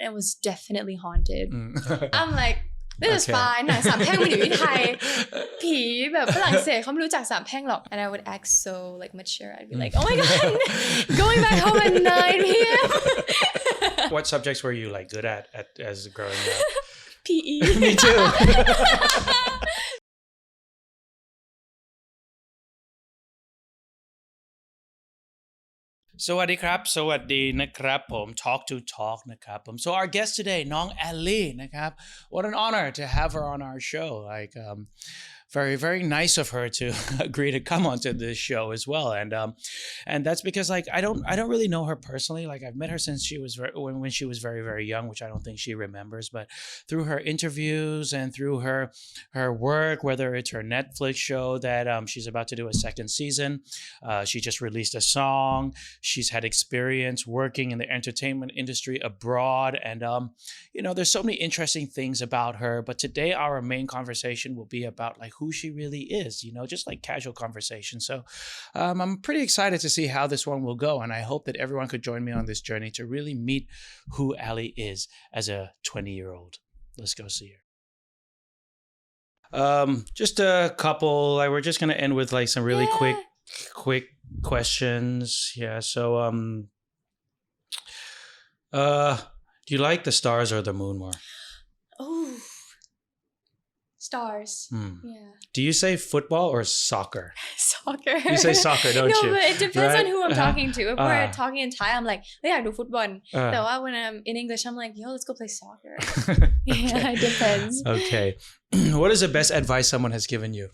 and it was definitely haunted I'm like this is fine หนังสามแพร่งมันอยู่ที่ไทยผีแบบฝรั่งเศสเขาไม่รู้จักสามแพร่งหรอก and I would act so like mature I'd be like oh my god going back home at 9 p.m. What subjects were you like good at as growing up? PE Me tooสวัสดีครับสวัสดีนะครับผม Talk to Talk นะครับผม So our guest today น้องแอลลี่นะครับ What an honor to have her on our show like very very nice of her to agree to come onto this show as well and that's because like I don't really know her personally like I've met her since she was when she was very very young which I don't think she remembers but through her interviews and through her work whether it's her Netflix show that she's about to do a second season she just released a song she's had experience working in the entertainment industry abroad and you know there's so many interesting things about her but today our main conversation will be about like who she really is, you know, just like casual conversation. So I'm pretty excited to see how this one will go. And I hope that everyone could join me on this journey to really meet who Ali is as a 20-year-old. Let's go see her. Just a couple, like we're just going to end with like some really quick questions. Yeah. So, do you like the stars or the moon more? Oh. Stars. Yeah. Do you say football or soccer? Soccer. You say soccer, don't you? No, but it depends on who I'm talking to. If we're talking in Thai, I'm like, yeah, I do football. But when I'm in English, I'm like, yo, let's go play soccer. Yeah, it depends. Okay. What is the best advice someone has given you?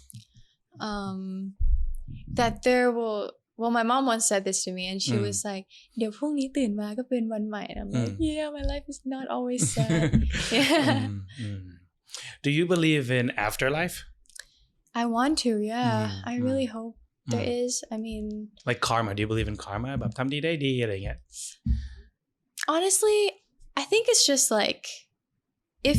That there will... Well, my mom once said this to me and she was like, เดี๋ยวพรุ่งนี้ตื่นมาก็เป็นวันใหม่ And I'm like, yeah, my life is not always sad. Yeah. Do you believe in afterlife? I want to, yeah. I really hope there is. I mean... Like karma. Do you believe in karma? แบบทำดีได้ดีอะไรเงี้ย Honestly, I think it's just like, if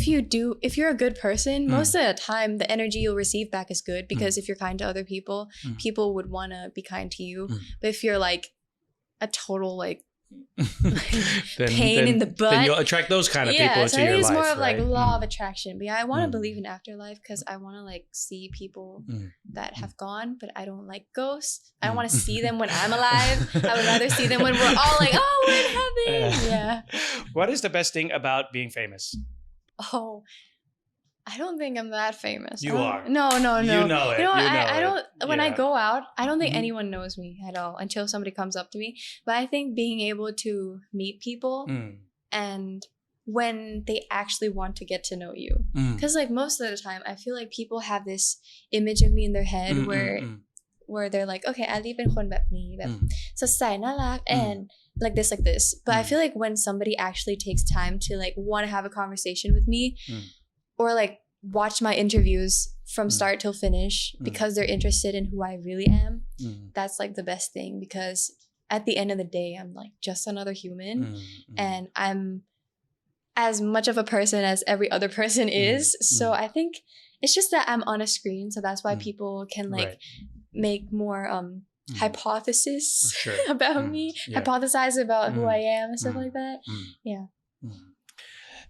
you're a good person, most of the time, the energy you'll receive back is good because if you're kind to other people, people would want to be kind to you. But if you're like a total like, pain in the butt, then you'll attract those kind of people into your life. Yeah, so it's more of right? like law of attraction. But yeah, I want to believe in afterlife because I want to like see people that have gone, but I don't like ghosts. I don't want to see them when I'm alive. I would rather see them when we're all like, oh, we're in heaven. Yeah. What is the best thing about being famous? Oh, I don't think I'm that famous. You are. No. You know it. You know, I it. don't, when yeah. I go out, I don't think anyone knows me at all until somebody comes up to me. But I think being able to meet people and when they actually want to get to know you. Because like most of the time, I feel like people have this image of me in their head where they're like, okay, Ali เป็นคนแบบนี้แบบสดใสน่ารัก and like this. But I feel like when somebody actually takes time to like want to have a conversation with me or like watch my interviews from start till finish because they're interested in who I really am, that's like the best thing because at the end of the day, I'm like just another human and I'm as much of a person as every other person is. So I think it's just that I'm on a screen. So that's why people can like make more hypothesis about me, hypothesize about who I am and stuff like that. Yeah.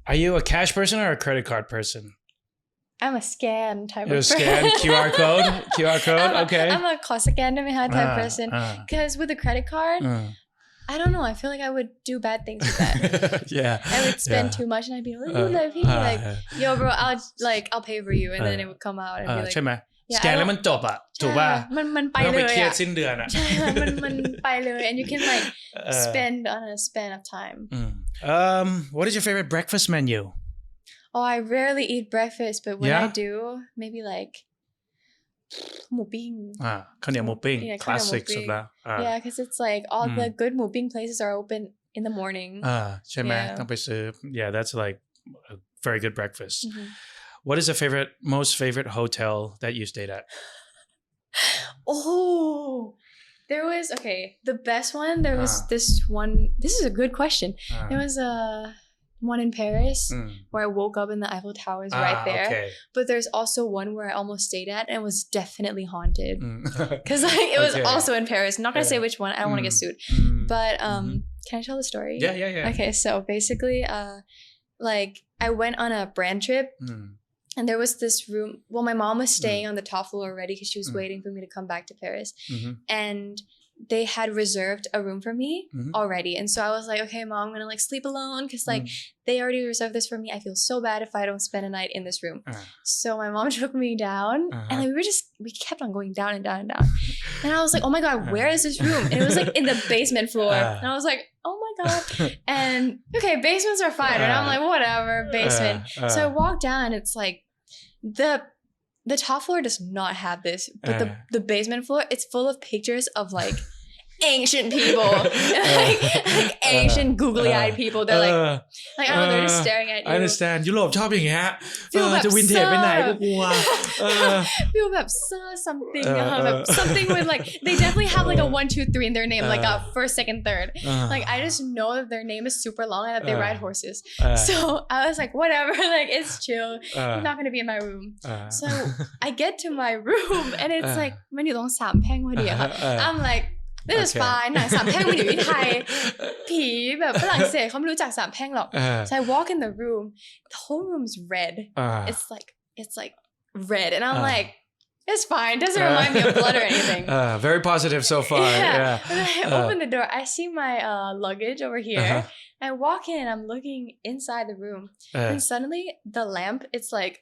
Are you a cash person or a credit card person? I'm a scan type of person. You're a scan? QR code? Okay. I'm a cost scan type person. Because with a credit card, I don't know. I feel like I would do bad things with that. Yeah. I would spend too much and I'd be like, people like, yo, bro, I'll pay for you. And then it would come out and be like, ใช่ไหมสแกนแล้วมันจบอ่ะถูกป่ะ มันไปเลย ไม่ต้องไปเครียดสิ้นเดือนอ่ะ ใช่มันไปเลย and you can like spend on a span of time. What is your favorite breakfast menu? Oh, I rarely eat breakfast, but when I do, maybe like หมูปิ้ง ข้าวเหนียวหมูปิ้ง classic สุดละ Yeah, because it's like all the good หมูปิ้ง places are open in the morning. ใช่ไหมต้องไปซื้อ Yeah, that's like a very good breakfast. What is the most favorite hotel that you stayed at? Oh, there was, the best one, there was this one, this is a good question. There was one in Paris where I woke up and the Eiffel Tower is right there. Okay. But there's also one where I almost stayed at and it was definitely haunted. Because like, it was also in Paris. I'm not going to say which one. I don't want to get sued. But can I tell the story? Yeah. Okay, so basically, like I went on a brand trip. And there was this room. Well, my mom was staying on the top floor already because she was waiting for me to come back to Paris. And they had reserved a room for me already. And so I was like, okay, mom, I'm going to like sleep alone because like they already reserved this for me. I feel so bad if I don't spend a night in this room. So my mom took me down and like, we kept on going down and down and down. And I was like, oh my God, where is this room? And it was like in the basement floor. And I was like, oh my God. And okay, basements are fine. And I'm like, whatever, basement. So I walked down and it's like the top floor does not have this, but the basement floor, it's full of pictures of like ancient people, like ancient googly-eyed people. They're like I don't know, they're just staring at you. I understand ยุโรปชอบอย่างเงี้ยจะวินเทจไปไหนก็กลัว feel แบบ something something with like they definitely have like a 1 2 3 in their name, like a first, second, third. Like I just know that their name is super long and that they ride horses. So I was like, whatever, like it's chill. I'm not gonna be in my room. So I get to my room and it's like มันอยู่ตรงสามแพร่งพอดีค่ะ I'm like this is fine หนังสามแพร่งมันอยู่ที่ไทยผีแบบฝรั่งเศสเขาไม่รู้จักสามแพร่งหรอก so I walk in the room the whole room's red it's like red and I'm like it's fine doesn't remind me of blood or anything very positive so far yeah. And then I open the door I see my luggage over here I walk in and I'm looking inside the room and suddenly the lamp it's like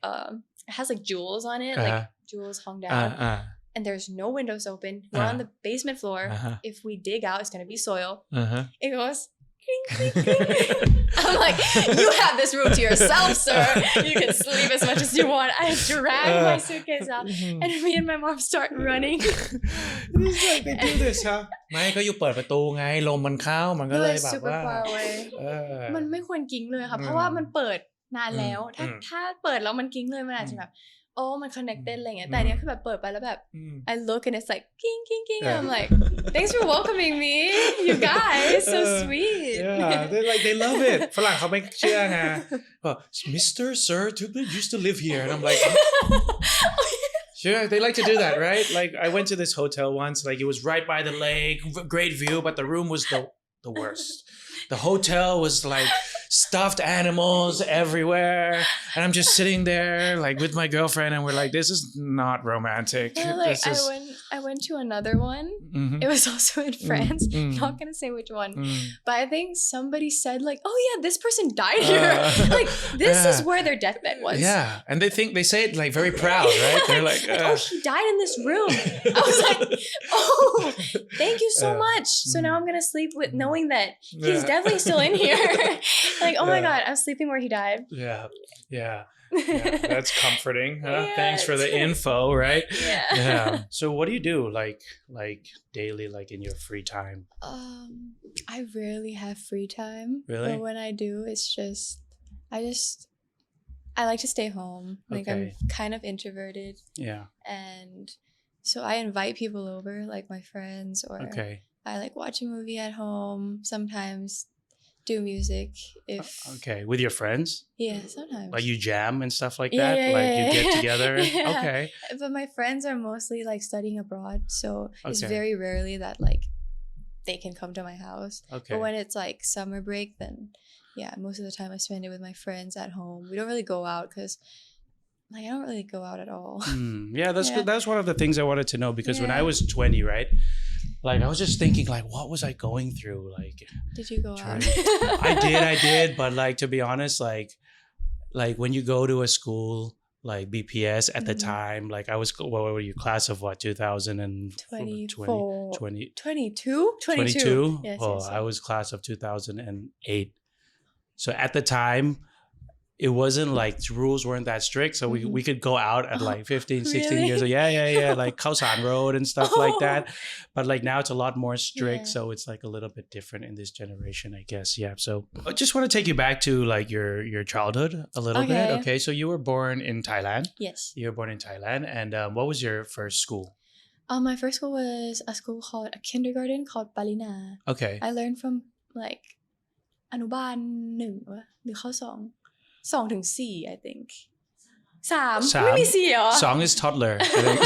it has like jewels on it like jewels hung down and there's no windows open. We're on the basement floor. If we dig out, it's going to be soil. It goes, cling, cling, cling. I'm like, you have this room to yourself, sir. You can sleep as much as you want. I drag my suitcase out, and me and my mom start running. It's like they do this, huh? ไม่ก็อยู่เปิดประตูไงลมมันเข้ามันก็เลยแบบว่า super far away มันไม่ควรกิ้งเลยค่ะเพราะว่ามันเปิดนานแล้วถ้าเปิดแล้วมันกิ้งเลยมันอาจจะแบบโอ้มัน connected อะไรเงี้ยแต่เนี้ยคือแบบเปิดไปแล้วแบบ I look and it's like king king king and I'm like thanks for welcoming me you guys so sweet yeah they love it ฝรั่งเขาไม่เชื่อไง Mr. Sir used to live here and I'm like sure they like to do that right like I went to this hotel once like it was right by the lake great view but the room was the worst the hotel was like stuffed animals everywhere and I'm just sitting there like with my girlfriend and we're like this is not romantic like, I went to another one it was also in France not gonna say which one but I think somebody said like oh yeah this person died here like this is where their deathbed was yeah and they say it like very proud right they're like oh he died in this room I was like oh thank you so much so now I'm gonna sleep with knowing that he's definitely still in here like oh my God I'm sleeping where he died yeah that's comforting thanks for the info right yeah so what do you do like daily like in your free time I rarely have free time really but when I do it's just I like to stay home like I'm kind of introverted yeah and so I invite people over like my friends or I like watch a movie at home sometimes do music if okay with your friends yeah sometimes like you jam and stuff like that like you get together okay but my friends are mostly like studying abroad so it's very rarely that like they can come to my house but when it's like summer break then yeah most of the time I spend it with my friends at home we don't really go out because like I don't really go out at all yeah that's one of the things I wanted to know because when I was 20 right like I was just thinking like what was I going through like did you go out I did but like to be honest like when you go to a school like BPS at the time like I was what were you class of what 2022 yes, oh yes. I was class of 2008 so at the time it wasn't like rules weren't that strict so we could go out at like 15 16 really? years old yeah like Khao Road and stuff like that but like now it's a lot more strict so it's like a little bit different in this generation I guess yeah so I just want to take you back to like your childhood a little bit okay so you were born in Thailand yes you were born in Thailand and what was your first school my first school was a school called a kindergarten called Palina okay I learned from like อนุบาล1หรือข้อ2 ถึง 4 I think 3ไม่มี 4 เหรอ Song is toddler I think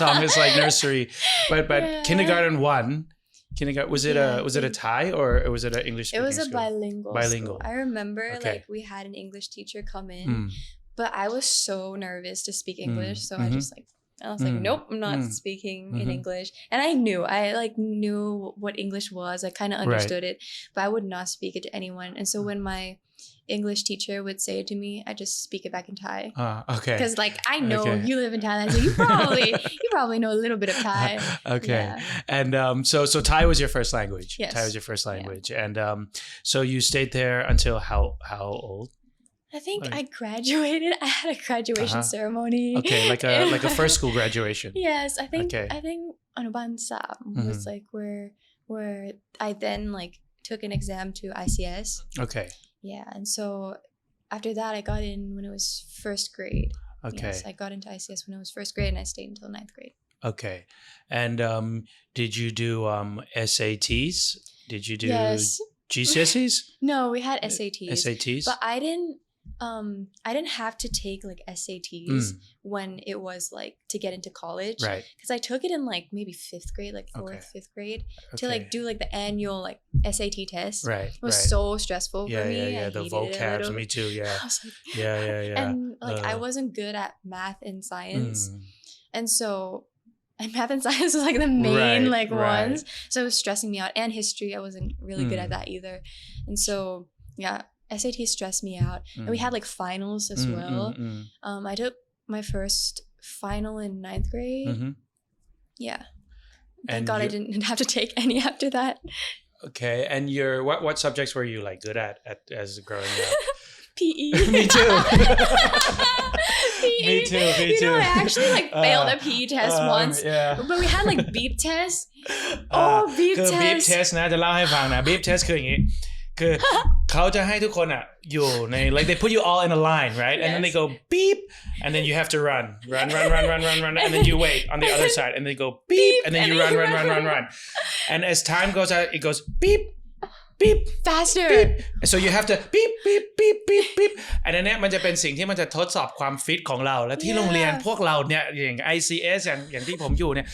Song is like nursery but kindergarten 1 kindergarten? Was it a Thai or was it an English speaking It was a school? bilingual school. I remember like we had an English teacher come in, but I was so nervous to speak English, so I was like, nope, I'm not speaking in English. And I knew what English was. I kind of understood it, but I would not speak it to anyone. And so when my English teacher would say it to me, I just speak it back in Thai. Okay. Because like I know you live in Thailand, so you probably know a little bit of Thai. Okay. Yeah. And so Thai was your first language. Yes. Thai was your first language. Yeah. And so you stayed there until how old? I think I graduated. I had a graduation ceremony. Okay, like a first school graduation. Yes, I think Anuban Sam was like where I then like took an exam to ICS. Okay. Yeah, and so after that I got in when it was first grade. Okay. Yes, I got into ICS when it was first grade and I stayed until 9th grade. Okay. And did you do SATs? Did you do GCSEs? No, we had SATs. But I didn't have to take like SATs when it was like to get into college. Right. Because I took it in like maybe 5th grade, like 4th, 5th grade to like do like the annual like SAT test. Right. It was so stressful for me. Yeah. The vocabs, me too. Yeah. I was like, yeah. And like I wasn't good at math and science. And so and math and science was like the main ones. So it was stressing me out. And history, I wasn't really good at that either. And so yeah. SAT stressed me out. And we had like finals as well. I took my first final in 9th grade. Yeah. Thank God I didn't have to take any after that. Okay. And what subjects were you like good at as growing up? PE. Me too. PE. Me too. You know, I actually like failed a PE test once. Yeah. But we had like beep test. Beep test. คือ beep test นะจะเล่าให้ฟังนะ beep test คืออย่างงี้คือเขาจะให้ทุกคนอ่ะอยู่ใน like they put you all in a line right and then they go beep and then you have to run and then you wait on the other side and they go beep and then you run and as time goes out it goes beep faster beep. So you have to beepอันนั้นเนี่ยมันจะเป็นสิ่งที่มันจะทดสอบความฟิตของเราและที่โรงเรียนพวกเราเนี่ยอย่าง ICS อย่างที่ผมอยู่เนี่ย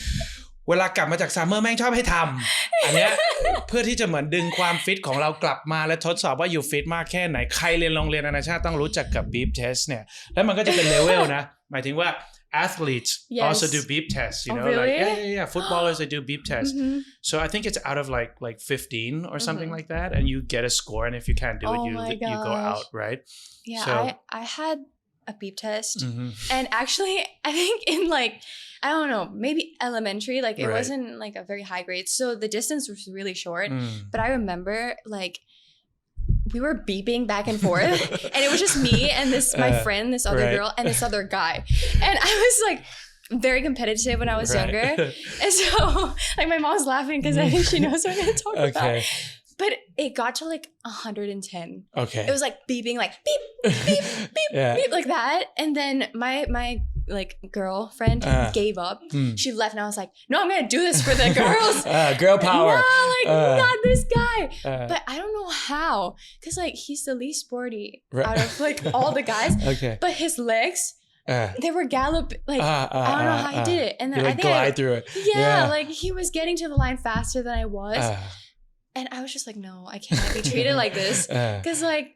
เวลากลับมาจากซัมเมอร์แม่งชอบให้ทำอันเนี้ยเพื่อที่จะเหมือนดึงความฟิตของเรากลับมาและทดสอบว่าอยู่ฟิตมากแค่ไหนใครเรียนโรงเรียนนานาชาติต้องรู้จักกับ beep test เนี่ยแล้วมันก็จะเป็นเลเวลนะหมายถึงว่า athletes also do beep tests you know really? like yeah footballers they do beep tests so I think it's out of like 15 or something like that and you get a score and if you can't do it you go out right yeah so, I had a beep test and actually I think in like I don't know, maybe elementary, like it wasn't like a very high grade. So the distance was really short. But I remember like we were beeping back and forth and it was just me and my friend, this other girl and this other guy. And I was like very competitive when I was younger. And so like my mom's laughing because I think she knows what I'm going to talk about. But it got to like 110. Okay. It was like beeping like beep, beep, beep, beep like that. And then my like girlfriend gave up. She left and I was like, no, I'm gonna do this for the girls. Girl power. No, like not this guy. But I don't know how, because like he's the least sporty out of like all the guys. Okay. But his legs, they were gallop like I don't know how he did it. And then you, like, I think glide through it. Yeah, like he was getting to the line faster than I was. And I was just like, no, I can't be treated like this. Because like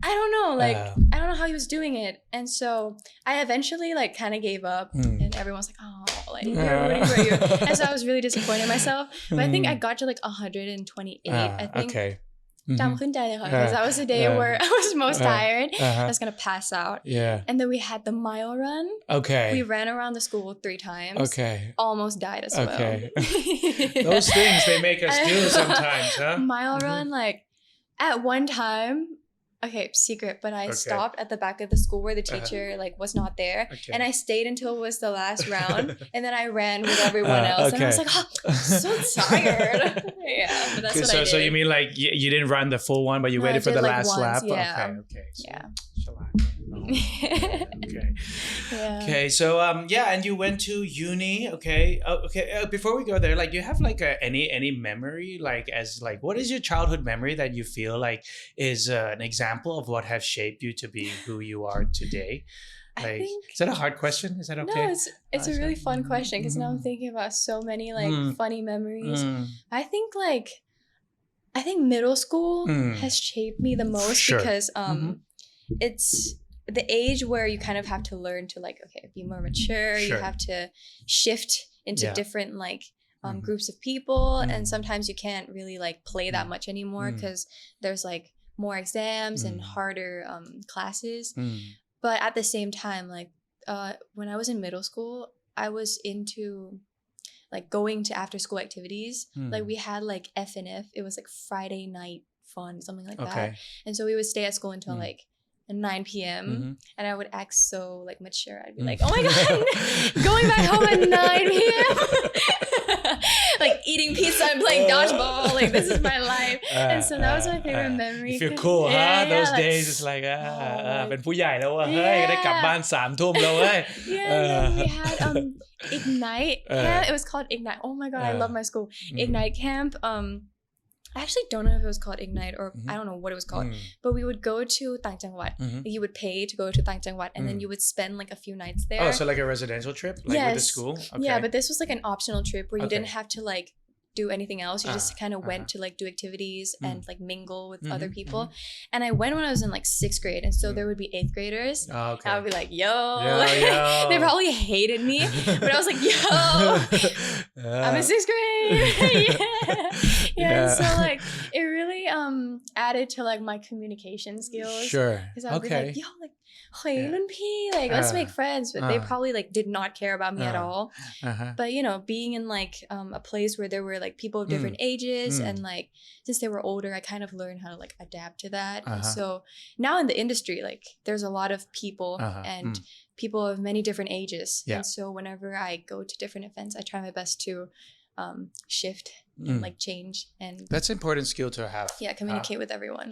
I don't know, like I don't know how he was doing it. And so I eventually like kind of gave up and everyone's like, oh, like we're rooting for you. And so I was really disappointed in myself. But I think I got to like 128, I think. Okay. Because that was the day where I was most tired. I was gonna pass out. Yeah. And then we had the mile run. Okay. We ran around the school 3 times. Okay. Almost died as well. Okay. Those things they make us do sometimes, huh? Mile run, like at one time. Okay, secret, but I stopped at the back of the school where the teacher like was not there, and I stayed until it was the last round, and then I ran with everyone else, and I was like, oh, I'm so tired. Yeah, but that's what I did. So you mean like you didn't run the full one, but you waited for the last lap? Yeah. Okay. So, yeah. Okay. Okay. So and you went to uni. Okay. Before we go there, like, do you have like any memory, like as like what is your childhood memory that you feel like is an example example of what has shaped you to be who you are today? Like, I think, is that a hard question? Is that okay? No, it's a really fun question because now I'm thinking about so many like funny memories. I think middle school has shaped me the most because it's the age where you kind of have to learn to like, okay, be more mature. You have to shift into different like groups of people, and sometimes you can't really like play that much anymore because there's like more exams and harder classes. But at the same time, like when I was in middle school, I was into like going to after school activities. Like we had like F&F. It was like Friday night fun, something like that. And so we would stay at school until like 9 p.m. And I would act so like mature. I'd be like, oh my God, going back home at 9 p.m. Like eating pizza and playing dodgeball. Like this is my life. And so that was my favorite memory. You feel cool, huh? Those days it's like เป็นผู้ใหญ่แล้วเฮ้ยได้กลับบ้าน3 ทุ่มแล้วเว้ย Yeah, and then we had Ignite camp. It was called Ignite. Oh my God, I love my school. Ignite camp. I actually don't know if it was called Ignite or I don't know what it was called. But we would go to ต่างจังหวัด. You would pay to go to ต่างจังหวัด and then you would spend like a few nights there. Oh, so like a residential trip? Like with the school? Okay. Yeah, but this was like an optional trip where you didn't have to like do anything else. You just kind of went to like do activities and like mingle with other people. And I went when I was in like 6th grade, and so there would be 8th graders. I would be like, yo. They probably hated me, but I was like, yo, I'm in 6th grade. And so like it really added to like my communication skills. Sure. Because I would be like, yo, like, hey, like let's make friends. But they probably like did not care about me at all. But you know, being in like a place where there were like people of different ages and like since they were older, I kind of learned how to like adapt to that. And so now in the industry, like there's a lot of people and people of many different ages. And so whenever I go to different events, I try my best to shift and like change, and that's an important skill to have. Communicate with everyone.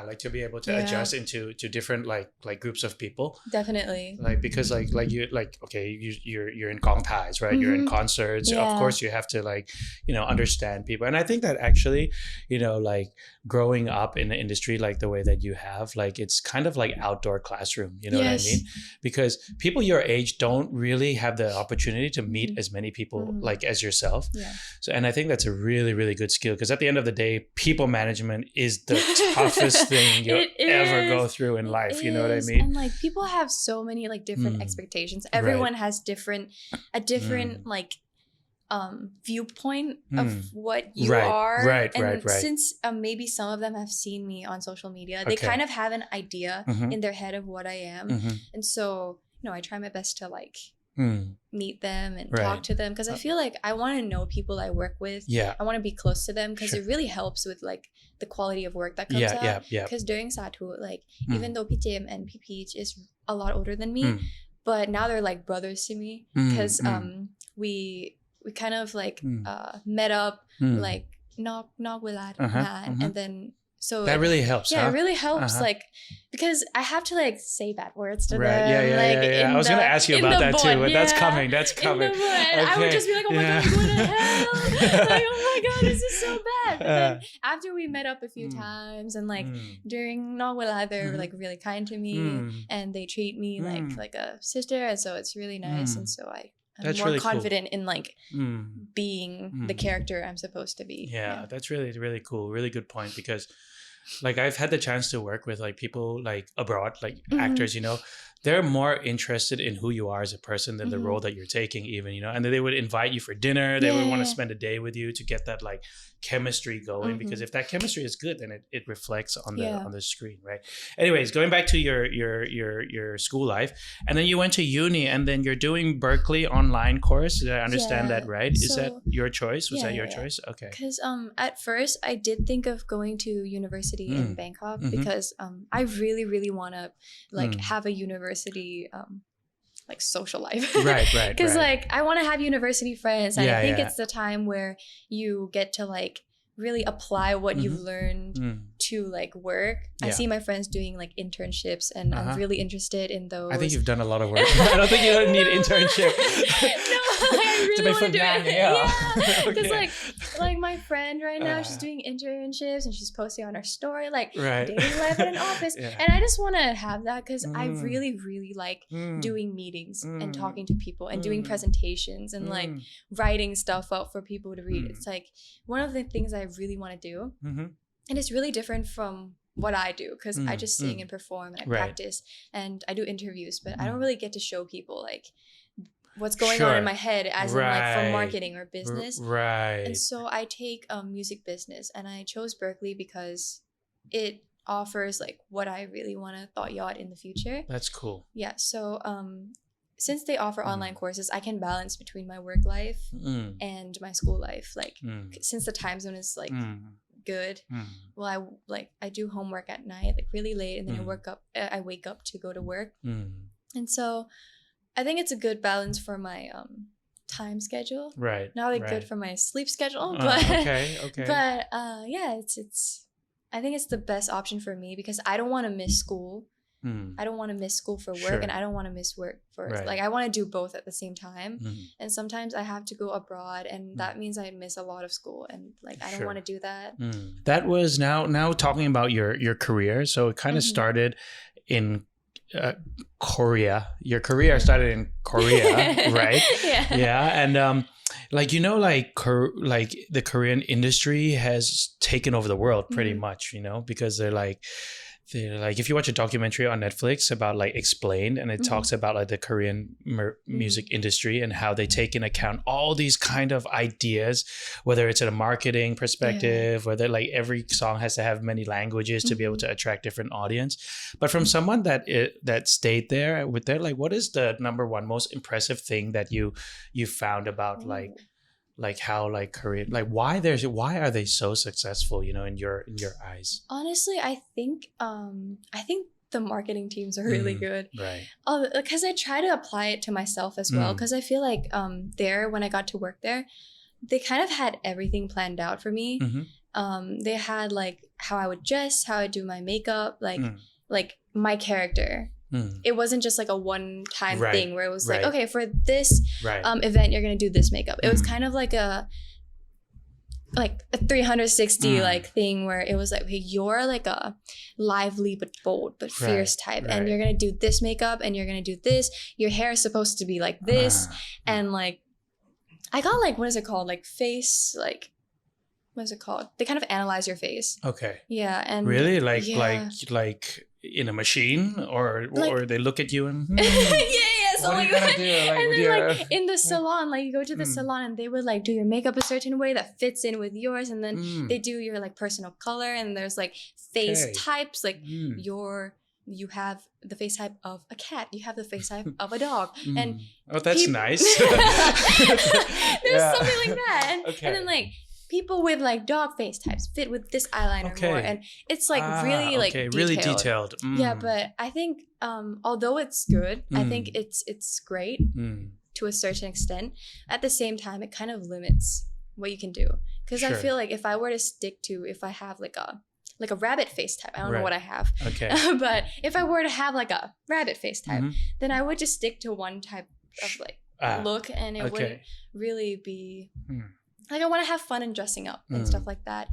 Like to be able to adjust into different like groups of people. Definitely. Like because like you like okay you're in gong ties, right? You're in concerts. Of course you have to like understand people, and I think that actually like growing up in the industry like the way that you have, like it's kind of like outdoor classroom. You know what I mean? Because people your age don't really have the opportunity to meet as many people like as yourself. So and I think that's a really good skill, because at the end of the day, people management is the toughest thing you'll ever go through in life. You know what I mean? And like people have so many like different expectations. Everyone has a different like viewpoint of what you are. Right. Since maybe some of them have seen me on social media, they kind of have an idea in their head of what I am. And so I try my best to like meet them and talk to them, because I feel like I want to know people I work with. I want to be close to them because it really helps with like the quality of work that comes out. Because during Satu, like even though PJM and PPH is a lot older than me, but now they're like brothers to me, because we kind of like met up like knock with that and then so that really helps. It really helps like because I have to like say bad words to them. I was gonna ask you about that too, but that's coming. I would just be like, oh my God, what the hell? Like, oh my God, this is so bad. But then after we met up a few times and like during Nogwala, they're like really kind to me and they treat me like a sister, and so it's really nice. And so I'm more confident in like being the character I'm supposed to be. That's really cool. Really good point, because like I've had the chance to work with like people like abroad, like actors, they're more interested in who you are as a person than the role that you're taking even, and then they would invite you for dinner. They would want to spend a day with you to get that like chemistry going, because if that chemistry is good, then it reflects on the screen, right? Anyways, going back to your school life, and then you went to uni, and then you're doing Berkeley online course. Did I understand that right? Is that your choice? Was that your choice? Okay. Because at first I did think of going to university in Bangkok, because I really want to like have a university like social life. Right. Because like I want to have university friends, and I think it's the time where you get to like really apply what you've learned to like work. I see my friends doing like internships and I'm really interested in those. I think you've done a lot of work. I don't think you don't need internship. No, I really want to do it. Yeah, because Okay. like my friend right now, she's doing internships and she's posting on her story like Right. daily life in an office, Yeah. and I just want to have that because I really like doing meetings and talking to people and doing presentations and like writing stuff up for people to read. It's like one of the things I really want to do. And it's really different from what I do because I just sing and perform and I practice and I do interviews, but I don't really get to show people like what's going on in my head as in like for marketing or business. Right. And so I take music business and I chose Berkeley because it offers like what I really want to thought yacht in the future. That's cool. Yeah. So since they offer online courses, I can balance between my work life and my school life. Like since the time zone is like good, well I do homework at night like really late and then I wake up to go to work. And so I think it's a good balance for my time schedule. Right. Not like good for my sleep schedule, but okay. But yeah, it's I think it's the best option for me because I don't want to miss school. I don't want to miss school for work and I don't want to miss work for like I want to do both at the same time. And sometimes I have to go abroad and that means I miss a lot of school and like I don't want to do that. That was now talking about your career. So it kind of started in Korea. Your career started in Korea, right? Yeah. And like like the Korean industry has taken over the world pretty much, because they're like if you watch a documentary on Netflix about like Explained and it talks about like the Korean music industry and how they take in account all these kind of ideas, whether it's in a marketing perspective, whether like every song has to have many languages to be able to attract different audience. But from someone that stayed there with that, like what is the number one most impressive thing that you found about like how like Korea, like why are they so successful, in your eyes? Honestly, I think the marketing teams are really good. Right. Because I try to apply it to myself as well. Because I feel like when I got to work there, they kind of had everything planned out for me. They had like how I would dress, how I do my makeup, like my character. It wasn't just like a one-time thing where it was like, okay, for this event, you're going to do this makeup. It was kind of like a 360 like thing where it was like, okay, you're like a lively but bold but fierce type. And you're going to do this makeup and you're going to do this. Your hair is supposed to be like this. And like, I got like, what is it called? Like face, like, what is it called? They kind of analyze your face. Okay. Yeah. And really? Like in a machine or they look at you and so what are you gonna do? Like, and then like in the salon, like you go to the salon and they would like do your makeup a certain way that fits in with yours, and then they do your like personal color, and there's like face types, like you have the face type of a cat, you have the face type of a dog, and that's nice. There's something like that, and then like people with like dog face types fit with this eyeliner more, and it's like really like detailed. Really detailed. Yeah, but I think although it's good, I think it's great to a certain extent. At the same time, it kind of limits what you can do, because I feel like if I were to stick to, if I have like a rabbit face type, I don't know what I have. Okay. But if I were to have like a rabbit face type, then I would just stick to one type of like look, and it wouldn't really be. Like I want to have fun in dressing up and stuff like that.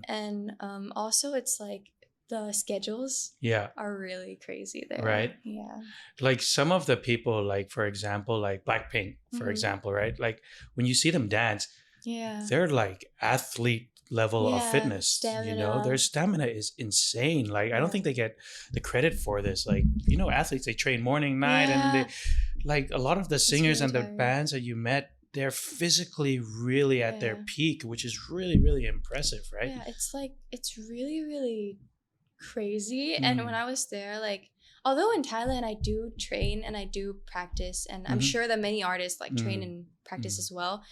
And also it's like the schedules are really crazy there. Right. Yeah. Like some of the people, like for example, like Blackpink, for example, right? Like when you see them dance, they're like athlete level of fitness. Stamina. Their stamina is insane. Like I don't think they get the credit for this. Like, athletes, they train morning, night, and they like a lot of the singers really and the bands that you met, they're physically really at their peak, which is really, really impressive, right? Yeah, it's really, really crazy. And when I was there, like, although in Thailand I do train and I do practice, and I'm sure that many artists like train and practice as well,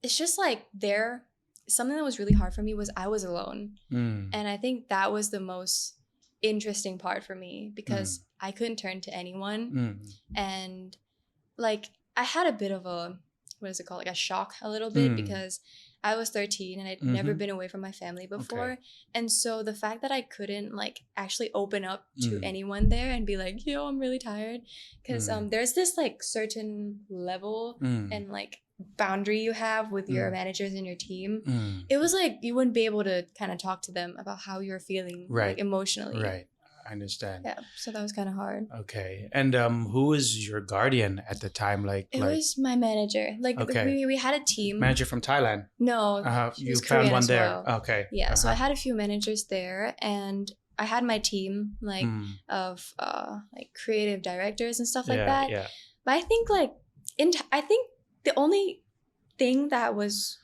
it's just like something that was really hard for me was I was alone. And I think that was the most interesting part for me, because I couldn't turn to anyone. And like I had a bit of a, what is it called, like a shock a little bit, because I was 13 and I'd never been away from my family before. And so the fact that I couldn't like actually open up to anyone there and be like, yo, I'm really tired. Because there's this like certain level and like boundary you have with your managers and your team. It was like you wouldn't be able to kind of talk to them about how you're feeling like emotionally. Right. I understand. Yeah, so that was kind of hard. Okay. And who was your guardian at the time? It was my manager. Like we had a team. Manager from Thailand? No. You found one there. Well. Okay. Yeah, so I had a few managers there and I had my team like of like creative directors and stuff like that. Yeah. But I think like I think the only thing that was,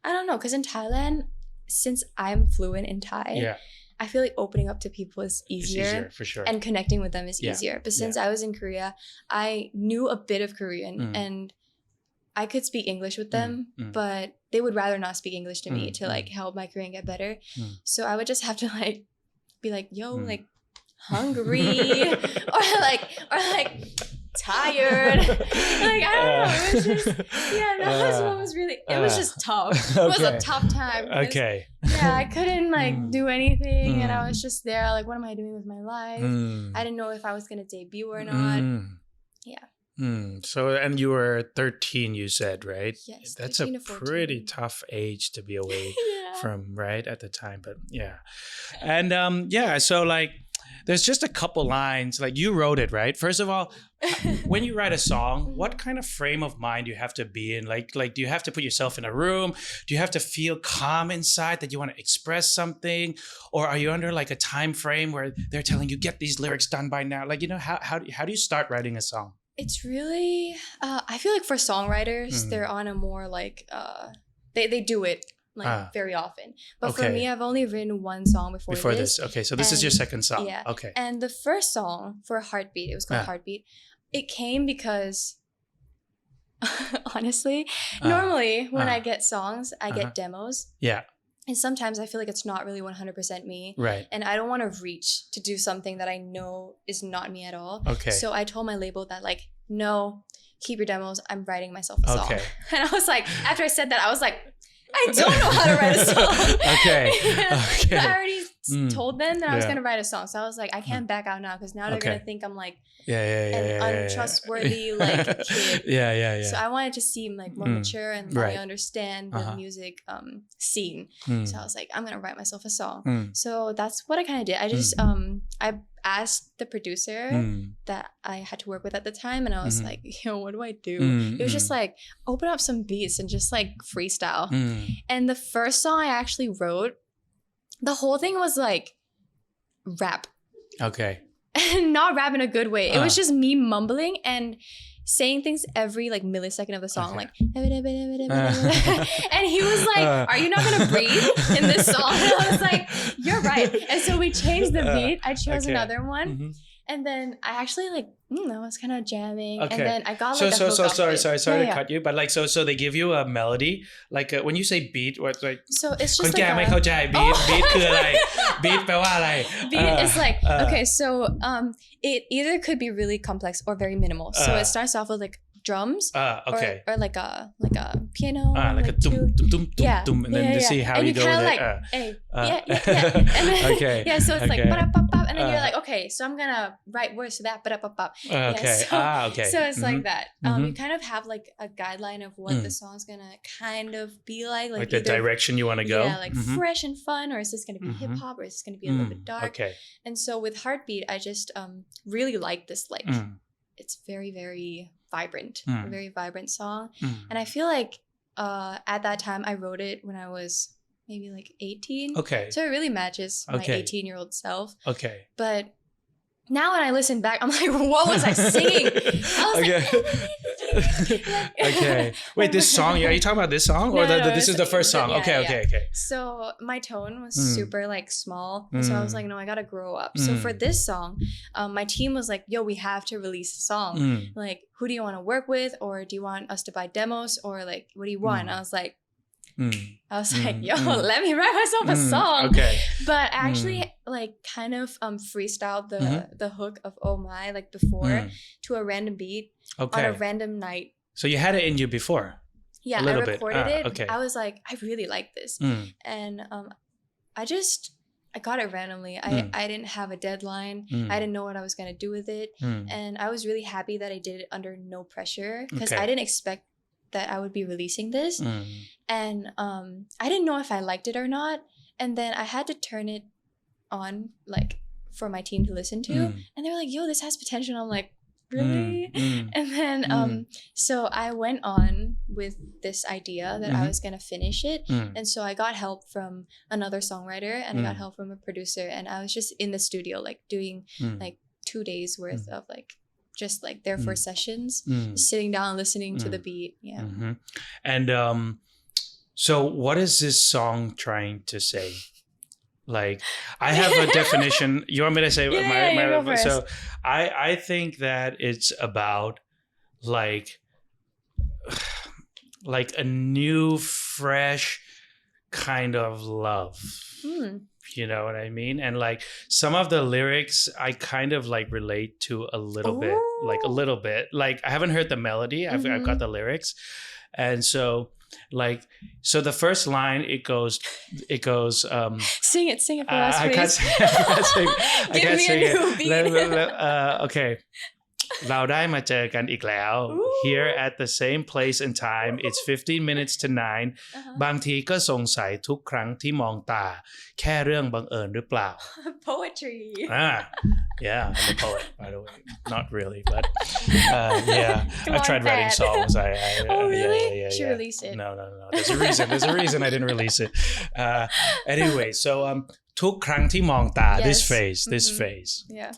I don't know, because in Thailand, since I'm fluent in Thai, I feel like opening up to people is easier. It's easier, for sure. And connecting with them is easier. But since I was in Korea, I knew a bit of Korean and I could speak English with them, but they would rather not speak English to me to like help my Korean get better. So I would just have to like be like, yo, like hungry or like tired. Like, I don't know. It was just, that was what was really, it was just tough. It was a tough time. Okay. Yeah, I couldn't like do anything and I was just there like, what am I doing with my life? I didn't know if I was going to debut or not. Yeah. So, and you were 13, you said, right? Yes. That's a pretty tough age to be away from, right, at the time. But yeah. And so like, there's just a couple lines, like you wrote it, right? First of all, when you write a song, what kind of frame of mind do you have to be in? Like, do you have to put yourself in a room? Do you have to feel calm inside that you want to express something? Or are you under like a time frame where they're telling you, get these lyrics done by now? Like, you know, how do you start writing a song? It's really, I feel like for songwriters, they're on a more like, they do it like very often. But for me, I've only written one song before this. Okay, so this is your second song. Yeah. Okay. And the first song for Heartbeat, it was called Heartbeat. It came because, honestly, normally when I get songs, I get demos. Yeah. And sometimes I feel like it's not really 100% me. Right. And I don't want to reach to do something that I know is not me at all. Okay. So I told my label that like, no, keep your demos. I'm writing myself a song. And I was like, after I said that, I was like, I don't know how to write a song. But I already told them that I was going to write a song. So I was like, I can't back out now because now they're going to think I'm like an untrustworthy like kid. So I wanted to seem like more mature and I understand the music scene. So I was like, I'm going to write myself a song. So that's what I kind of did. I just, I asked the producer that I had to work with at the time and I was like, yo, what do I do? It was just like, open up some beats and just like freestyle. And the first song I actually wrote, the whole thing was like rap. Okay. And not rap in a good way. It was just me mumbling and saying things every like millisecond of the song, like and he was like, are you not gonna breathe in this song? And I was like, you're right. And so we changed the beat. I chose another one. And then I actually like, I was kind of jamming. And then I got like a hook sorry to cut you, but like, so they give you a melody, like when you say beat, what like? So it's just likeไม่เข้าใจ beat คืออะไร beat แปลว่าอะไร beat is like, okay, so it either could be really complex or very minimal. So it starts off with like drums or like a piano, like a dum, and then to see how you go with it. And then, so it's like and then you're like, okay, so I'm gonna write words to that, so it's like that. You kind of have like a guideline of what the song's gonna kind of be like the direction you want to go. Yeah, like fresh and fun, or is this gonna be hip hop, or is this gonna be a little bit dark? And so with Heartbeat, I just really like this like it's very, very vibrant, a very vibrant song. And I feel like at that time I wrote it when I was maybe like 18. So it really matches my 18-year-old self. But now when I listen back, I'm like, what was I singing? I was like, Wait, this song? Are you talking about this song? Or this is the first song? Okay. So my tone was super like small. So I was like, no, I gotta grow up. So for this song, my team was like, yo, we have to release a song. Like, who do you want to work with? Or do you want us to buy demos? Or like, what do you want? I was like, yo, let me write myself a song. But I actually like kind of freestyled the hook of Oh My like before to a random beat on a random night. So you had it in you before? Yeah, a little I recorded bit. it. Okay. I was like, I really like this. And I got it randomly. I didn't have a deadline. I didn't know what I was going to do with it. And I was really happy that I did it under no pressure because I didn't expect that I would be releasing this. And I didn't know if I liked it or not. And then I had to turn it on like for my team to listen to. And they were like, yo, this has potential. And I'm like, really? And then so I went on with this idea that I was gonna finish it, and so I got help from another songwriter and I got help from a producer, and I was just in the studio like doing like 2 days worth of like just like their first sessions, sitting down listening to the beat. And so what is this song trying to say? Like, I have a definition. You want me to say my so I think that it's about like a new, fresh kind of love. You know what I mean? And like some of the lyrics I kind of like relate to a little bit. Like I haven't heard the melody. I've got the lyrics. And so like, so the first line it goes sing it for us, I can't sing give me a new beat. Okay เราได้มาเจอกันอีกแล้ว here at the same place and time it's 15 minutes to 9 บางทีก็สงสัยทุกครั้งที่มองตาแค่เรื่องบังเอิญหรือเปล่า Poetry. Yeah, I'm a poet, by the way. Not really, but yeah, I've tried writing songs. Oh, really? Yeah. Should release it. No. There's a reason I didn't release it. Anyway, so ทุกครั้งที่มองตา this phrase. Yeah.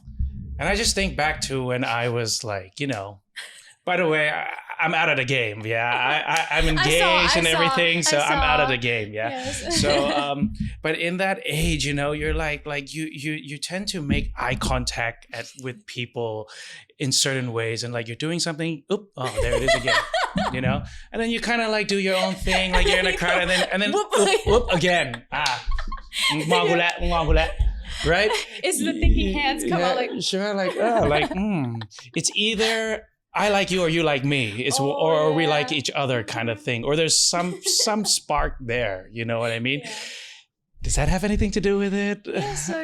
And I just think back to when I was like, you know, by the way, I'm out of the game. Yeah, I'm engaged and everything, so I'm out of the game. Yeah. Yes. So, but in that age, you know, you're like you tend to make eye contact with people in certain ways, and like you're doing something. Oh, there it is again. You know, and then you kind of like do your own thing, like you're in a crowd, and then whoop again. Right? It's the thinking hands come out like sure, like it's either I like you or you like me. It's or we like each other kind of thing. Or there's some spark there. You know what I mean? Yeah. Does that have anything to do with it? Yeah, so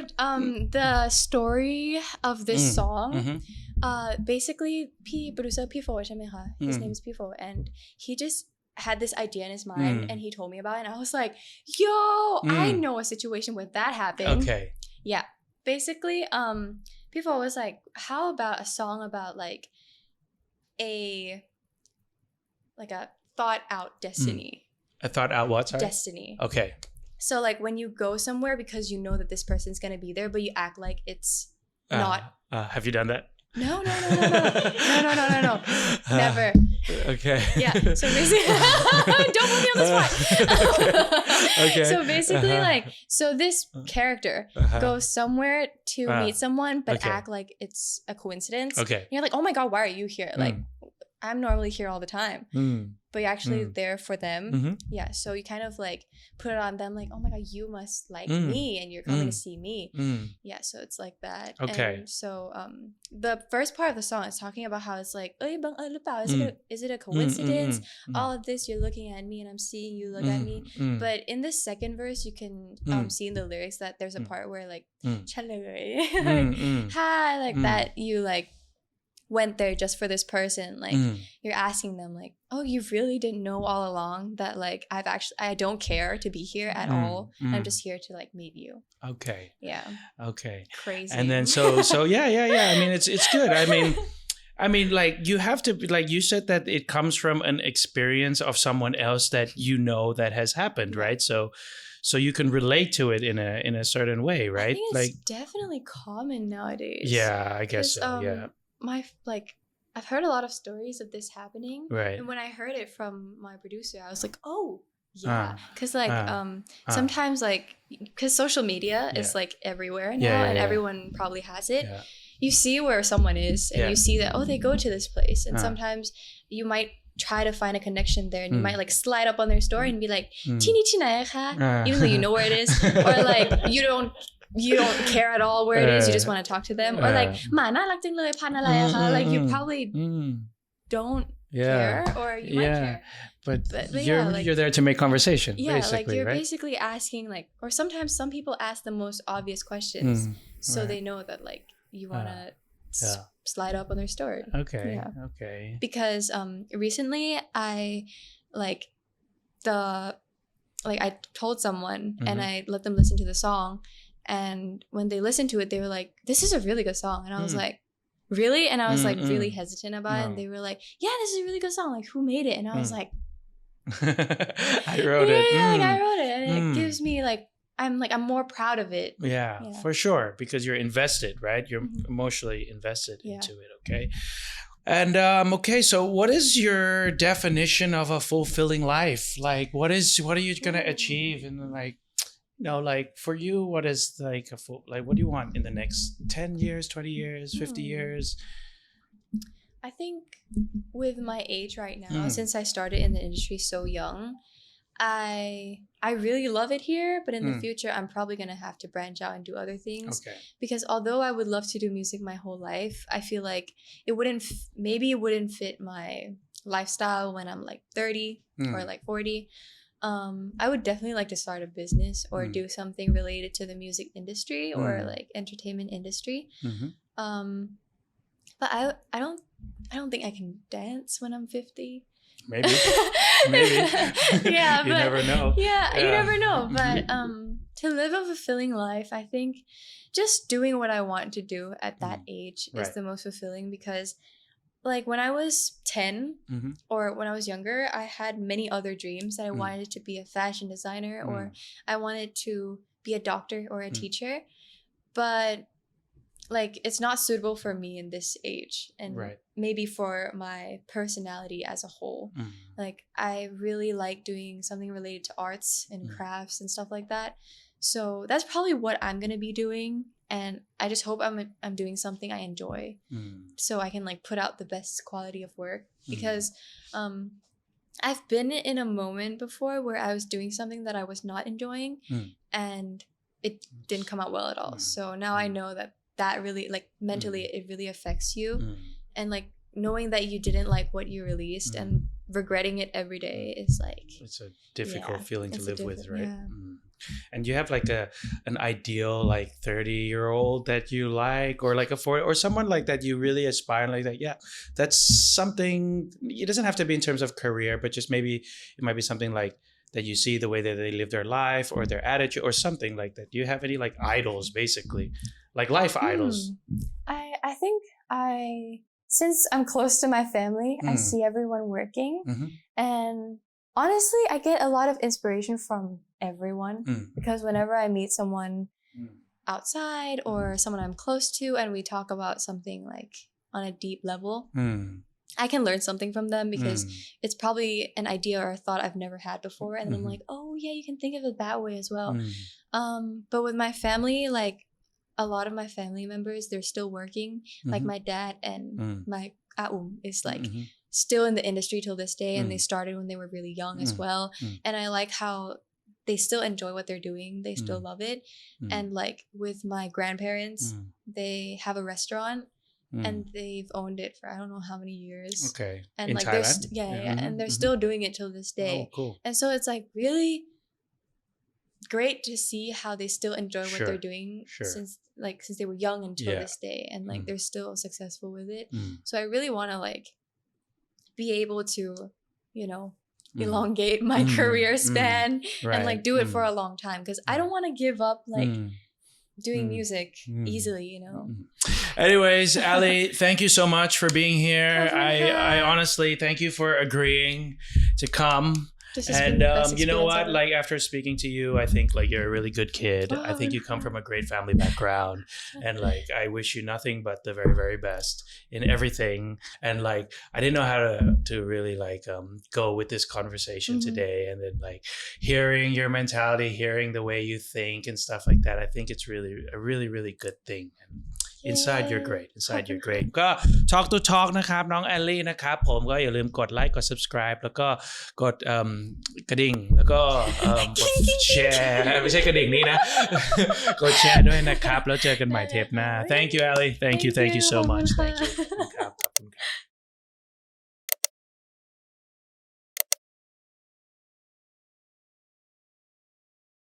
the story of this song, basically producer P4 ใช่ไหมคะ His name is P4 and he just had this idea in his mind and he told me about it and I was like, yo, I know a situation where that happened. Okay. Yeah. Basically, P4 was like, how about a song about like a thought out destiny. A thought out what? Sorry? Destiny. Okay. So like when you go somewhere because you know that this person's going to be there, but you act like it's not. Have you done that? No. Never. Okay. Yeah. So basically, don't put me on the spot. Okay. So basically, like, so this character goes somewhere to meet someone, but act like it's a coincidence. Okay. And you're like, oh my God, why are you here? Like, I'm normally here all the time. But you're actually there for them. Yeah. So you kind of like put it on them like, oh my God, you must like me and you're coming to see me. Yeah. So it's like that. Okay. And so the first part of the song is talking about how it's like, is it a coincidence? All of this, you're looking at me and I'm seeing you look at me. But in the second verse, you can see in the lyrics that there's a part where like, like hi, like that you like went there just for this person. Like you're asking them like, oh, you really didn't know all along that like I don't care to be here at all. I'm just here to like meet you. Okay. Yeah. Okay. Crazy. And then so yeah. I mean it's good. I mean like you have to like you said that it comes from an experience of someone else that you know that has happened, right? So you can relate to it in a certain way, right? I think it's like definitely common nowadays. Yeah, I guess so. Yeah. I've heard a lot of stories of this happening. Right. And when I heard it from my producer, I was like, oh, yeah. Because like sometimes like because social media is like everywhere now and everyone probably has it. Yeah. You see where someone is and you see that, oh, they go to this place. And sometimes you might try to find a connection there and you might like slide up on their story and be like, "Chini chinayaka," even though you know where it is. Or like you don't care at all where it is, you just want to talk to them. Or like, หมาน่ารักจังเลยพันธุ์อะไรอะคะ? Like you probably don't care or you might care. But you're there to make conversation. Yeah, basically, like you're right? basically asking like, or sometimes some people ask the most obvious questions, so they know that like you wanna slide up on their story. Okay. Because recently I told someone and I let them listen to the song, and when they listened to it, they were like, "This is a really good song," and I was like, "Really?" And I was like really hesitant about it, and they were like, "Yeah, this is a really good song. Like, who made it?" And I was like, I wrote it. Yeah, like I wrote it, and it gives me like I'm more proud of it. Yeah, for sure, because you're invested, right? You're emotionally invested into it. Okay. And okay, so what is your definition of a fulfilling life? Like, what are you gonna achieve? And like, like for you, what is like what do you want in the next 10 years, 20 years, 50 years? I think with my age right now, since I started in the industry so young, I really love it here, but in the future, I'm probably going to have to branch out and do other things. Okay. Because although I would love to do music my whole life, I feel like it wouldn't fit my lifestyle when I'm like 30 or like 40. I would definitely like to start a business or do something related to the music industry or like entertainment industry. But I don't think I can dance when I'm 50. Maybe. Yeah, you never know. Yeah, you never know. But to live a fulfilling life, I think just doing what I want to do at that age is the most fulfilling, because like when I was 10 or when I was younger, I had many other dreams that I wanted to be a fashion designer or I wanted to be a doctor or a teacher. But like it's not suitable for me in this age and maybe for my personality as a whole. Like I really like doing something related to arts and crafts and stuff like that. So that's probably what I'm going to be doing, and I just hope I'm doing something I enjoy so I can like put out the best quality of work, because I've been in a moment before where I was doing something that I was not enjoying and it didn't come out well at all. So now I know that really like mentally it really affects you, and like knowing that you didn't like what you released and regretting it every day is like it's a difficult feeling to live with, right? And you have like an ideal like 30-year-old that you like, or like a 40 or someone like that you really aspire like that. Yeah, that's something. It doesn't have to be in terms of career, but just maybe it might be something like that you see the way that they live their life or their attitude or something like that. Do you have any like idols, basically, like life idols? I think since I'm close to my family, I see everyone working, and honestly, I get a lot of inspiration from everyone, because whenever I meet someone outside or someone I'm close to and we talk about something like on a deep level, I can learn something from them, because it's probably an idea or a thought I've never had before, and I'm like, oh yeah, you can think of it that way as well. But with my family, like a lot of my family members, they're still working. Like my dad and my is like still in the industry till this day, and they started when they were really young as well. And I like how they still enjoy what they're doing. They still love it. And like with my grandparents, they have a restaurant and they've owned it for I don't know how many years. Okay. And in like Thailand? they're and they're still doing it till this day. Oh, cool. And so it's like really great to see how they still enjoy what they're doing since they were young until this day, and like they're still successful with it. So I really want to like be able to, you know, elongate my career span and like do it for a long time, because I don't want to give up like doing music easily, you know. Anyways, Ali, thank you so much for being here. I honestly thank you for agreeing to come. And you know what, like after speaking to you, I think like you're a really good kid. I think you come from a great family background, and like I wish you nothing but the very, very best in everything. And like I didn't know how to really like go with this conversation today, and then like hearing your mentality, hearing the way you think and stuff like that, I think it's really a really, really good thing. And inside you're great. Inside you're great. ก็ Talk to Talk นะครับน้องแอลลี่นะครับผมก็อย่าลืมกดไลค์กด subscribe แล้วก็กดกระดิ่งแล้วก็กดแชร์ไม่ใช่กระดิ่งนี้นะ กดแชร์ด้วยนะครับแล้วเจอกันใหม่เทปหน้า Thank you Ali. Thank you so much. Thank you.